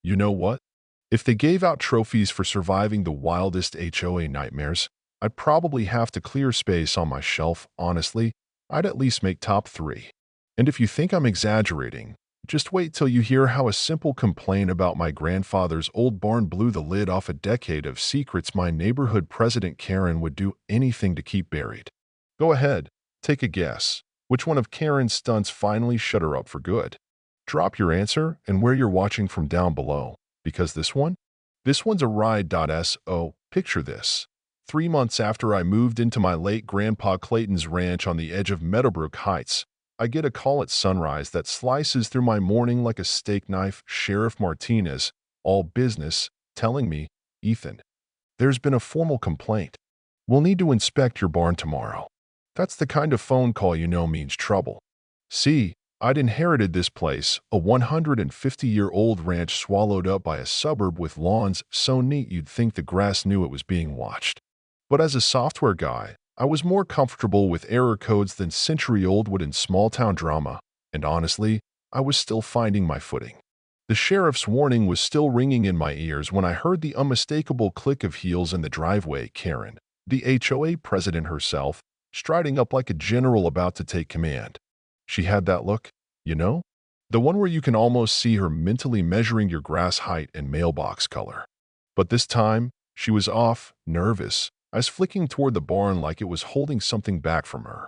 You know what? If they gave out trophies for surviving the wildest HOA nightmares, I'd probably have to clear space on my shelf. Honestly, I'd at least make top 3. And if you think I'm exaggerating, just wait till you hear how a simple complaint about my grandfather's old barn blew the lid off a decade of secrets my neighborhood president Karen would do anything to keep buried. Go ahead, take a guess. Which one of Karen's stunts finally shut her up for good? Drop your answer and where you're watching from down below, because this one's a ride.so. Picture this. 3 months after I moved into my late grandpa Clayton's ranch on the edge of Meadowbrook Heights, I get a call at sunrise that slices through my morning like a steak knife. Sheriff Martinez, all business, telling me, "Ethan, there's been a formal complaint. We'll need to inspect your barn tomorrow." That's the kind of phone call you know means trouble. See, I'd inherited this place, a 150-year-old ranch swallowed up by a suburb with lawns so neat you'd think the grass knew it was being watched. But as a software guy, I was more comfortable with error codes than century-old wood and small-town drama, and honestly, I was still finding my footing. The sheriff's warning was still ringing in my ears when I heard the unmistakable click of heels in the driveway. Karen, the HOA president herself, striding up like a general about to take command. She had that look, you know? The one where you can almost see her mentally measuring your grass height and mailbox color. But this time, she was off, nervous, eyes flicking toward the barn like it was holding something back from her.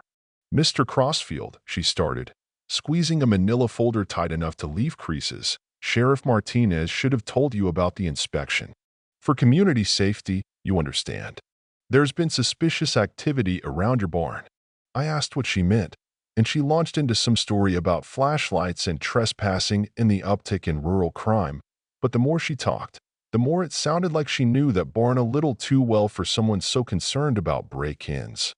"Mr. Crossfield," she started, squeezing a manila folder tight enough to leave creases, "Sheriff Martinez should have told you about the inspection. For community safety, you understand. There's been suspicious activity around your barn." I asked what she meant, and she launched into some story about flashlights and trespassing and the uptick in rural crime. But the more she talked, the more it sounded like she knew that barn a little too well for someone so concerned about break-ins.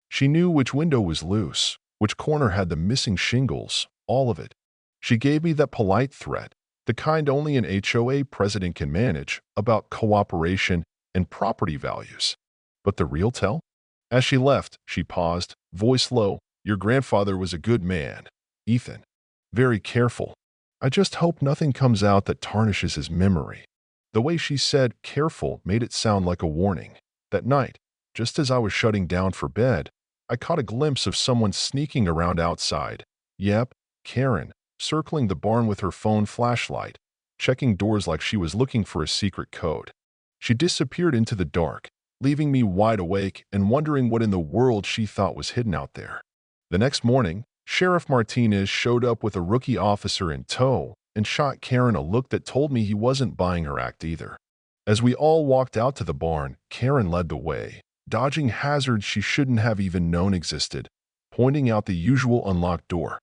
She knew which window was loose, which corner had the missing shingles, all of it. She gave me that polite threat, the kind only an HOA president can manage, about cooperation and property values. But the real tell? As she left, she paused, voice low. "Your grandfather was a good man, Ethan. Very careful. I just hope nothing comes out that tarnishes his memory." The way she said "careful" made it sound like a warning. That night, just as I was shutting down for bed, I caught a glimpse of someone sneaking around outside. Yep, Karen, circling the barn with her phone flashlight, checking doors like she was looking for a secret code. She disappeared into the dark, leaving me wide awake and wondering what in the world she thought was hidden out there. The next morning, Sheriff Martinez showed up with a rookie officer in tow and shot Karen a look that told me he wasn't buying her act either. As we all walked out to the barn, Karen led the way, dodging hazards she shouldn't have even known existed, pointing out the usual unlocked door.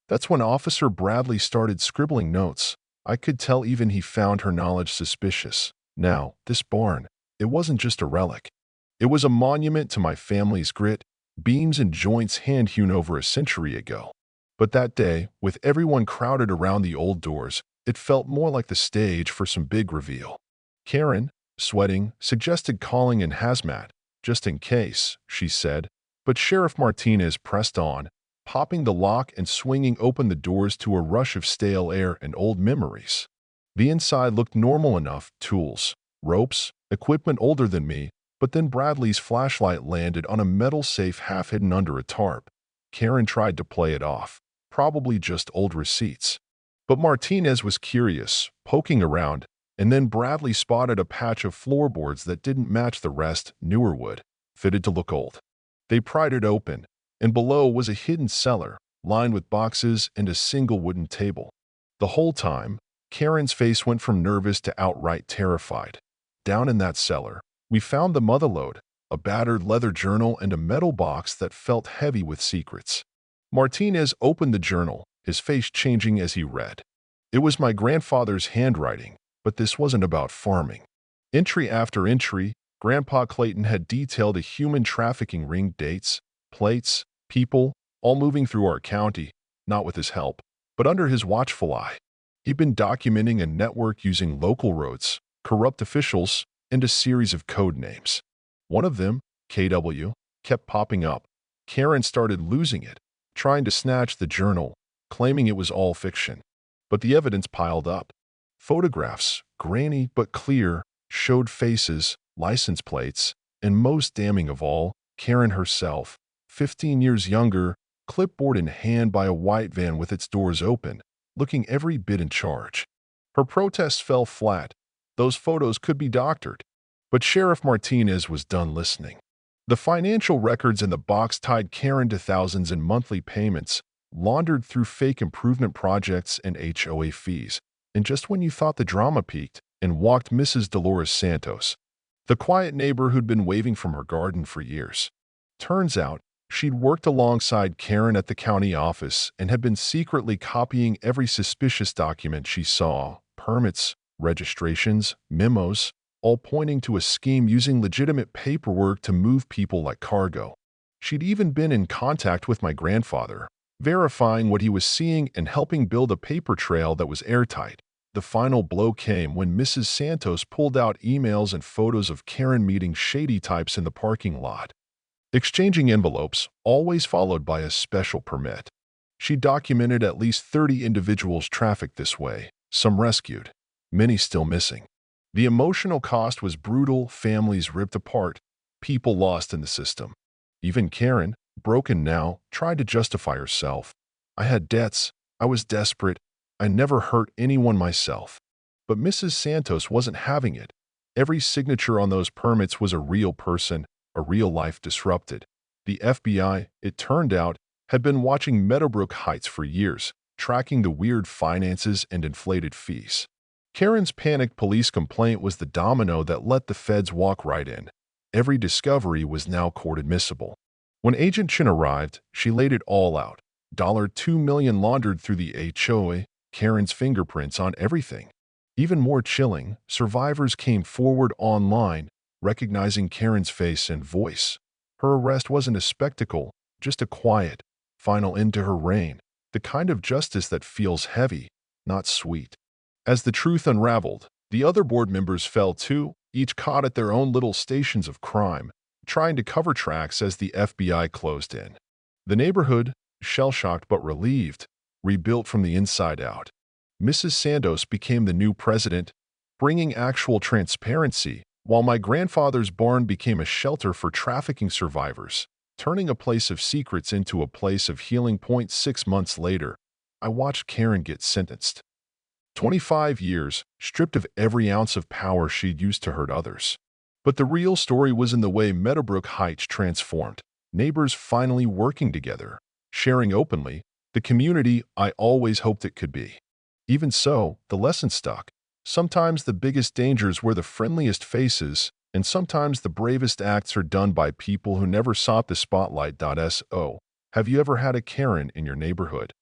That's when Officer Bradley started scribbling notes. I could tell even he found her knowledge suspicious. Now, this barn, it wasn't just a relic. It was a monument to my family's grit, beams and joints hand-hewn over a century ago. But that day, with everyone crowded around the old doors, it felt more like the stage for some big reveal. Karen, sweating, suggested calling in hazmat, just in case, she said, but Sheriff Martinez pressed on, popping the lock and swinging open the doors to a rush of stale air and old memories. The inside looked normal enough, tools, ropes, equipment older than me, but then Bradley's flashlight landed on a metal safe half hidden under a tarp. Karen tried to play it off, probably just old receipts. But Martinez was curious, poking around, and then Bradley spotted a patch of floorboards that didn't match the rest, newer wood, fitted to look old. They pried it open, and below was a hidden cellar, lined with boxes and a single wooden table. The whole time, Karen's face went from nervous to outright terrified. Down in that cellar, we found the motherlode, a battered leather journal and a metal box that felt heavy with secrets. Martinez opened the journal, his face changing as he read. It was my grandfather's handwriting, but this wasn't about farming. Entry after entry, Grandpa Clayton had detailed a human trafficking ring, dates, plates, people, all moving through our county, not with his help, but under his watchful eye. He'd been documenting a network using local roads, corrupt officials, and a series of code names. One of them, KW, kept popping up. Karen started losing it, trying to snatch the journal, claiming it was all fiction. But the evidence piled up. Photographs, grainy but clear, showed faces, license plates, and most damning of all, Karen herself, 15 years younger, clipboard in hand by a white van with its doors open, looking every bit in charge. Her protests fell flat. Those photos could be doctored. But Sheriff Martinez was done listening. The financial records in the box tied Karen to thousands in monthly payments, laundered through fake improvement projects and HOA fees. And just when you thought the drama peaked, in walked Mrs. Dolores Santos, the quiet neighbor who'd been waving from her garden for years. Turns out, she'd worked alongside Karen at the county office and had been secretly copying every suspicious document she saw, permits, registrations, memos, all pointing to a scheme using legitimate paperwork to move people like cargo. She'd even been in contact with my grandfather, verifying what he was seeing and helping build a paper trail that was airtight. The final blow came when Mrs. Santos pulled out emails and photos of Karen meeting shady types in the parking lot, exchanging envelopes, always followed by a special permit. She documented at least 30 individuals trafficked this way, some rescued, many still missing. The emotional cost was brutal, families ripped apart, people lost in the system. Even Karen, broken now, tried to justify herself. I had debts, I was desperate, I never hurt anyone myself. But Mrs. Santos wasn't having it. Every signature on those permits was a real person, a real life disrupted. The FBI, it turned out, had been watching Meadowbrook Heights for years, tracking the weird finances and inflated fees. Karen's panicked police complaint was the domino that let the feds walk right in. Every discovery was now court-admissible. When Agent Chin arrived, she laid it all out. $2 million laundered through the HOA, Karen's fingerprints on everything. Even more chilling, survivors came forward online, recognizing Karen's face and voice. Her arrest wasn't a spectacle, just a quiet, final end to her reign, the kind of justice that feels heavy, not sweet. As the truth unraveled, the other board members fell too, each caught at their own little stations of crime, trying to cover tracks as the FBI closed in. The neighborhood, shell-shocked but relieved, rebuilt from the inside out. Mrs. Santos became the new president, bringing actual transparency, while my grandfather's barn became a shelter for trafficking survivors, turning a place of secrets into a place of healing. 6 months later, I watched Karen get sentenced. 25 years, stripped of every ounce of power she'd used to hurt others. But the real story was in the way Meadowbrook Heights transformed, neighbors finally working together, sharing openly, the community I always hoped it could be. Even so, the lesson stuck. Sometimes the biggest dangers were the friendliest faces, and sometimes the bravest acts are done by people who never sought the spotlight. So, have you ever had a Karen in your neighborhood?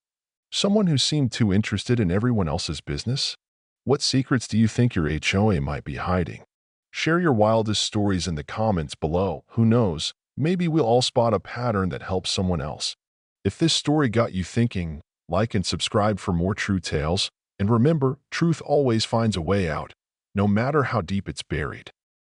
Someone who seemed too interested in everyone else's business? What secrets do you think your HOA might be hiding? Share your wildest stories in the comments below. Who knows, maybe we'll all spot a pattern that helps someone else. If this story got you thinking, like and subscribe for more true tales. And remember, truth always finds a way out, no matter how deep it's buried.